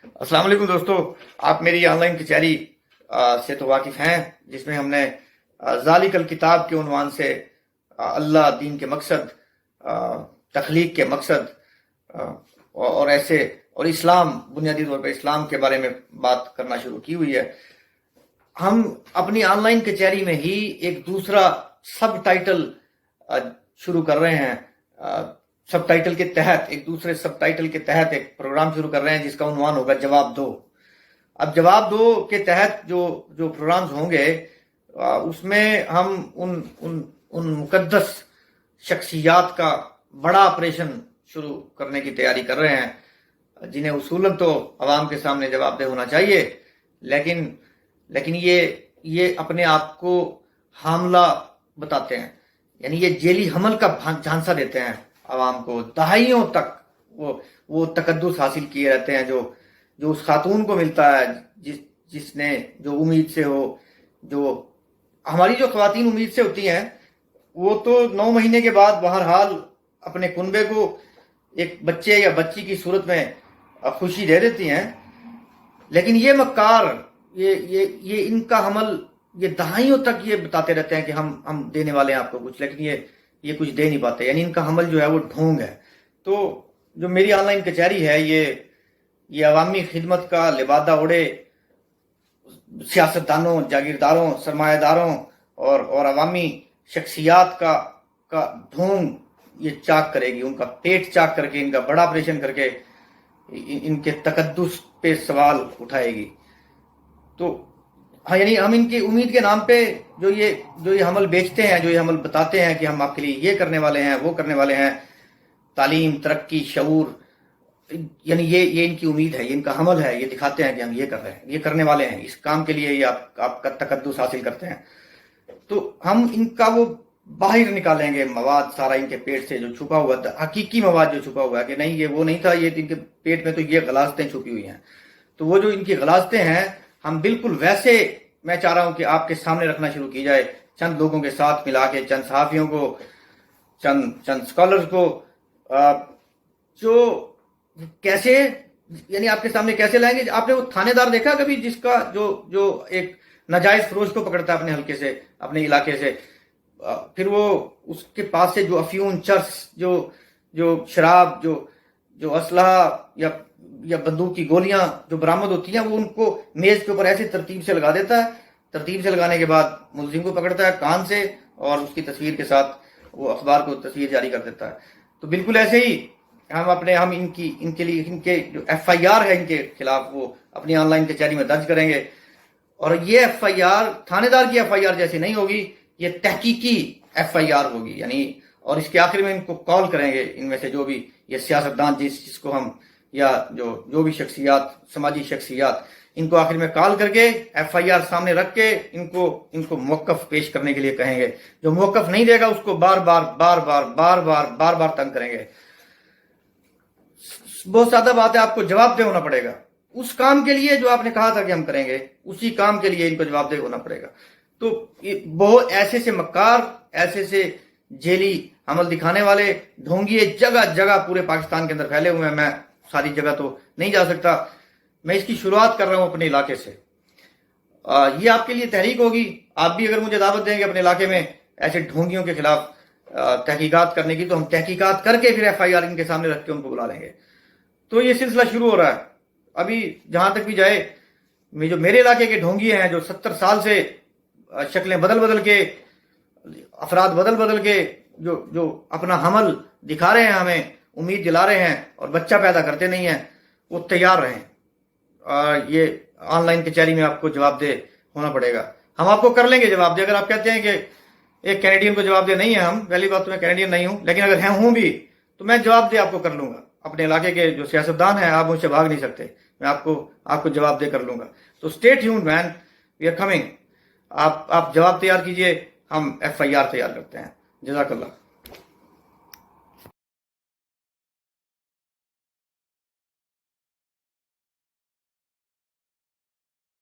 السلام علیکم دوستو، آپ میری آن لائن کچہری سے تو واقف ہیں، جس میں ہم نے ذالک الکتاب کے عنوان سے اللہ، دین کے مقصد، تخلیق کے مقصد اور ایسے اور اسلام، بنیادی طور پہ اسلام کے بارے میں بات کرنا شروع کی ہوئی ہے۔ ہم اپنی آن لائن کچہری میں ہی ایک دوسرا سب ٹائٹل شروع کر رہے ہیں، سب ٹائٹل کے تحت ایک دوسرے سب ٹائٹل کے تحت ایک پروگرام شروع کر رہے ہیں جس کا عنوان ہوگا جواب دو۔ اب جواب دو کے تحت جو پروگرامز ہوں گے، اس میں ہم ان مقدس شخصیات کا بڑا آپریشن شروع کرنے کی تیاری کر رہے ہیں، جنہیں اصولاً تو عوام کے سامنے جواب دہ ہونا چاہیے، لیکن یہ اپنے آپ کو حاملہ بتاتے ہیں، یعنی یہ جیلی حمل کا جھانسا دیتے ہیں عوام کو۔ دہائیوں تک وہ تقدس حاصل کیے رہتے ہیں جو اس خاتون کو ملتا ہے جس نے جو امید سے ہو، جو ہماری جو خواتین امید سے ہوتی ہیں، وہ تو 9 مہینے کے بعد بہرحال اپنے کنبے کو ایک بچے یا بچی کی صورت میں خوشی دے دیتی ہیں، لیکن یہ مکار، یہ ان کا حمل، یہ دہائیوں تک یہ بتاتے رہتے ہیں کہ ہم دینے والے ہیں آپ کو کچھ، لیکن یہ کچھ دے نہیں پاتے، یعنی ان کا حمل جو ہے وہ ڈھونگ ہے۔ تو جو میری آن لائن کچہری ہے، یہ عوامی خدمت کا لبادہ اڑے سیاستدانوں، جاگیرداروں، سرمایہ داروں اور عوامی شخصیات کا ڈھونگ یہ چاک کرے گی، ان کا پیٹ چاک کر کے، ان کا بڑا آپریشن کر کے ان کے تقدس پہ سوال اٹھائے گی۔ تو ہاں، یعنی ہم ان کی امید کے نام پہ جو یہ حمل بیچتے ہیں، جو یہ حمل بتاتے ہیں کہ ہم آپ کے لیے یہ کرنے والے ہیں، وہ کرنے والے ہیں، تعلیم، ترقی، شعور، یعنی یہ ان کی امید ہے، یہ ان کا حمل ہے، یہ دکھاتے ہیں کہ ہم یہ کر رہے ہیں، یہ کرنے والے ہیں، اس کام کے لیے یہ آپ کا تقدس حاصل کرتے ہیں۔ تو ہم ان کا وہ باہر نکالیں گے مواد سارا ان کے پیٹ سے جو چھپا ہوا تھا، حقیقی مواد جو چھپا ہوا ہے کہ نہیں، یہ وہ نہیں تھا، یہ ان کے پیٹ میں تو یہ غلاظتیں چھپی ہوئی ہیں۔ تو وہ جو ان کی غلاظتیں ہیں، ہم بالکل ویسے، میں چاہ رہا ہوں کہ آپ کے سامنے رکھنا شروع کی جائے، چند لوگوں کے ساتھ ملا کے، چند صحافیوں کو، چند سکالرز کو، جو کیسے، یعنی آپ کے سامنے کیسے لائیں گے۔ آپ نے وہ تھانے دار دیکھا کبھی جس کا جو ایک ناجائز فروش کو پکڑتا ہے اپنے حلقے سے، اپنے علاقے سے، پھر وہ اس کے پاس سے جو افیون، چرس، جو شراب، جو اسلحہ یا بندوق کی گولیاں جو برآمد ہوتی ہیں، وہ ان کو میز کے اوپر ایسے ترتیب سے لگا دیتا ہے۔ ترتیب سے لگانے کے بعد ملزم کو پکڑتا ہے کان سے، اور اس کی تصویر کے ساتھ وہ اخبار کو تصویر جاری کر دیتا ہے۔ تو بالکل ایسے ہی ہم ان کے جو ایف آئی آر ہے ان کے خلاف، وہ اپنی آن لائن کچہری میں درج کریں گے، اور یہ ایف آئی آر تھانے دار کی ایف آئی آر جیسی نہیں ہوگی، یہ تحقیقی ایف آئی آر ہوگی، یعنی، اور اس کے آخر میں ان کو کال کریں گے، ان میں سے جو بھی یہ سیاستدان جس کو ہم، یا جو بھی شخصیات، سماجی شخصیات، ان کو آخر میں کال کر کے ایف آئی آر سامنے رکھ کے ان کو موقف پیش کرنے کے لیے کہیں گے۔ جو موقف نہیں دے گا اس کو بار بار تنگ کریں گے۔ بہت سادہ بات ہے، آپ کو جواب دہ ہونا پڑے گا اس کام کے لیے جو آپ نے کہا تھا کہ ہم کریں گے، اسی کام کے لیے ان کو جواب دہ ہونا پڑے گا۔ تو بہت ایسے سے مکار، ایسے سے جیلی عمل دکھانے والے ڈھونگیے جگہ جگہ پورے پاکستان کے اندر پھیلے ہوئے ہیں۔ میں ساری جگہ تو نہیں جا سکتا، میں اس کی شروعات کر رہا ہوں اپنے علاقے سے۔ یہ آپ کے لیے تحریک ہوگی، آپ بھی اگر مجھے دعوت دیں گے اپنے علاقے میں ایسے ڈھونگیوں کے خلاف تحقیقات کرنے کی، تو ہم تحقیقات کر کے پھر ایف آئی آر ان کے سامنے رکھ کے ان کو بلا لیں گے۔ تو یہ سلسلہ شروع ہو رہا ہے۔ ابھی جہاں تک بھی جائے، جو میرے علاقے کے ڈھونگی ہیں، جو 70 سال سے شکلیں بدل کے، افراد بدل کے جو اپنا حمل دکھا رہے ہیں، ہمیں امید دلا رہے ہیں اور بچہ پیدا کرتے نہیں ہیں، وہ تیار رہیں۔ یہ آن لائن کچہری میں آپ کو جواب دہ ہونا پڑے گا۔ ہم آپ کو کر لیں گے جواب دہ۔ اگر آپ کہتے ہیں کہ ایک کینیڈین کو جواب دہ نہیں ہے ہم، پہلی بات تو میں کینیڈین نہیں ہوں، لیکن اگر ہوں بھی تو میں جواب دہ آپ کو کر لوں گا۔ اپنے علاقے کے جو سیاستدان ہیں، آپ مجھ سے بھاگ نہیں سکتے، میں آپ کو جواب دہ کر لوں گا۔ تو stay tuned man, we are coming. آپ جواب تیار کیجئے، ہم ایف آئی آر تیار کرتے ہیں۔ جزاک اللہ۔